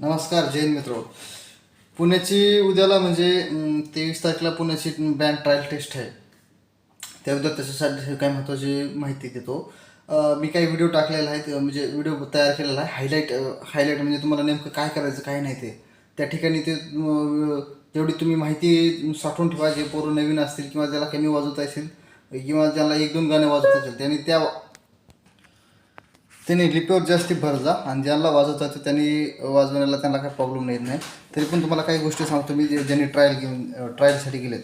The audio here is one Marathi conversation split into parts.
नमस्कार जैन मित्र. पुण्याची उद्याला म्हणजे 23 तारखेला पुण्याची बँक ट्रायल टेस्ट आहे. त्याबद्दल त्याच्यासाठी काही महत्त्वाची माहिती देतो. मी काही व्हिडिओ टाकलेला आहे, म्हणजे व्हिडिओ तयार केलेला आहे. हायलाईट म्हणजे तुम्हाला नेमकं काय करायचं काय नाही ते त्या ठिकाणी ते तेवढी तुम्ही माहिती साठवून ठेवा. जे पोरं नवीन असतील किंवा ज्याला कमी वाजवता असेल किंवा ज्याला 1-2 गाणे वाजवता असेल त्यांनी लिपीवर जास्ती भर जा, आणि ज्यांना वाजवता येतं त्यांनी वाजवण्याला त्यांना काही प्रॉब्लेम येत नाही. तरी पण तुम्हाला काही गोष्टी सांगतो मी, ज्यांनी ट्रायलसाठी गेलेत.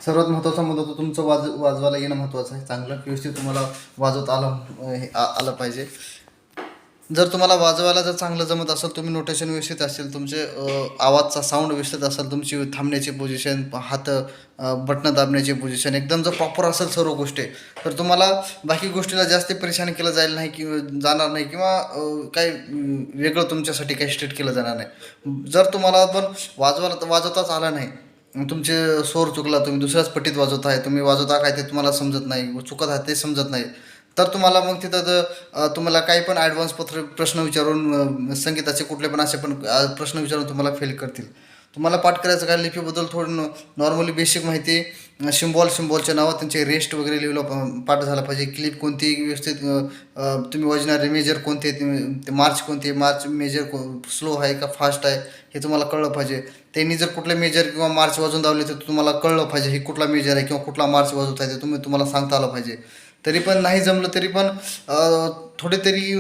सर्वात महत्त्वाचा मुद्दा तो तुमचं वाजवायला येणं महत्त्वाचं आहे. चांगलं व्यवस्थित तुम्हाला वाजवता आलं पाहिजे. जर तुम्हाला वाजवायला चांगलं जमत असेल, तुम्ही नोटेशन व्यवस्थित असेल, तुमचे आवाजचा साऊंड व्यवस्थित असेल, तुमची थांबण्याची पोझिशन, हात बटणं दाबण्याची पोझिशन एकदम जर प्रॉपर असेल सर्व गोष्टी, तर तुम्हाला बाकी गोष्टीला जास्त परेशान केलं जाणार नाही किंवा काही वेगळं तुमच्यासाठी काही स्टेट केलं जाणार नाही. जर तुम्हाला पण वाजवताच आला नाही, तुमचे स्वर चुकला, तुम्ही दुसऱ्याच पट्टीत वाजवत आहे, तुम्ही वाजवता काय ते तुम्हाला समजत नाही, चुकत आहे ते समजत नाही, तर तुम्हाला मग तिथं तुम्हाला काही पण ॲडव्हान्स प्रश्न विचारून संगीताचे कुठले पण असे पण प्रश्न विचारून तुम्हाला फेल करतील. तुम्हाला पाठ करायचं काय, लिपीबद्दल थोडं नॉर्मली बेसिक माहिती, सिम्बॉलचे नावं, त्यांचे रेस्ट वगैरे लिहिलं पाठ झाला पाहिजे. क्लिप कोणती व्यवस्थित तुम्ही वाजणारे, मेजर कोणते, ते मार्च कोणते, मार्च मेजर स्लो आहे का फास्ट आहे हे तुम्हाला कळलं पाहिजे. त्यांनी जर कुठले मेजर किंवा मार्च वाजवून दावले तर तुम्हाला कळलं पाहिजे हे कुठला मेजर आहे किंवा कुठला मार्च वाजवता आहे ते तुम्हाला सांगता आलं पाहिजे. तरी पण नाही जमलं तरी पण थोडे तरी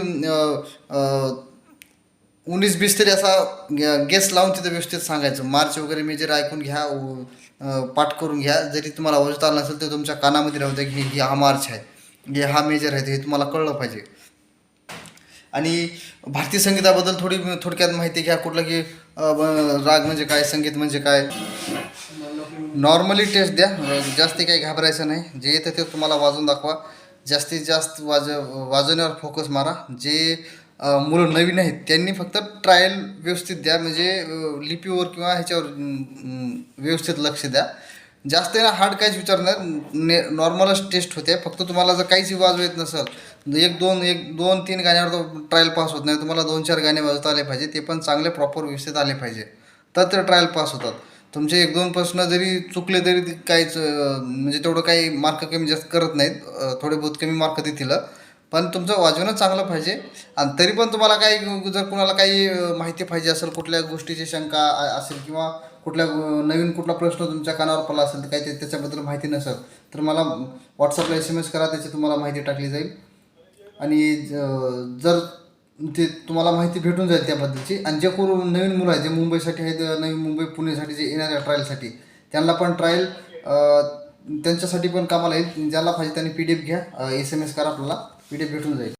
19-20 तरी असा गेस लावून तिथं व्यवस्थित सांगायचं. मार्च वगैरे मेजर ऐकून घ्या, पाठ करून घ्या. जरी तुम्हाला वाजवता आलं नसेल तर तुमच्या कानामध्ये राहू द्या की हा मार्च आहे, हा मेजर आहे, हे तुम्हाला कळलं पाहिजे. आणि भारतीय संगीताबद्दल थोडक्यात माहिती घ्या. कुठलं की राग म्हणजे काय, संगीत म्हणजे काय. नॉर्मली टेस्ट द्या, जास्त काही घाबरायचं नाही. जे येतं ते तुम्हाला वाजवून दाखवा. जास्तीत जास्त वाजवण्यावर फोकस मारा. जे मुलं नवीन आहेत त्यांनी फक्त ट्रायल व्यवस्थित द्या, म्हणजे लिपीवर किंवा ह्याच्यावर व्यवस्थित लक्ष द्या. जास्त हार्ड काहीच विचारणार, नॉर्मलच टेस्ट होते. फक्त तुम्हाला जर काहीच वाजवत येत नसेल, 1-2-3 गाण्यावर तर ट्रायल पास होत नाही. तुम्हाला 2-4 गाणे वाजवता आले पाहिजे, ते पण चांगले प्रॉपर व्यवस्थित आले पाहिजे, तर ट्रायल पास होतात. तुमचे 1-2 प्रश्न जरी चुकले तरी काहीच म्हणजे तेवढं काही मार्क कमी जास्त करत नाहीत, थोडे बहुत कमी मार्क देतील. पण तुमचं वाजवणं चांगलं पाहिजे. आणि तरी पण तुम्हाला काही जर कुणाला काही माहिती पाहिजे असेल, कुठल्या गोष्टीची शंका असेल किंवा नवीन कुठला प्रश्न तुमच्या कानावर पडला असेल, तर काही त्याच्याबद्दल माहिती नसेल, तर मला व्हॉट्सअपला SMS करा, त्याची तुम्हाला माहिती टाकली जाईल. आणि जर ते तुम्हाला माहिती भेटून जाईल त्याबद्दलची. आणि जे कोण नवीन मुलं आहेत, जे मुंबईसाठी आहेत, नवी मुंबई पुणेसाठी जे येणाऱ्या ट्रायलसाठी, त्यांना पण ट्रायल त्यांच्यासाठी पण कामाला येईल. ज्याला पाहिजे त्यांनी PDF घ्या, SMS करा, आपल्याला PDF भेटून जाईल.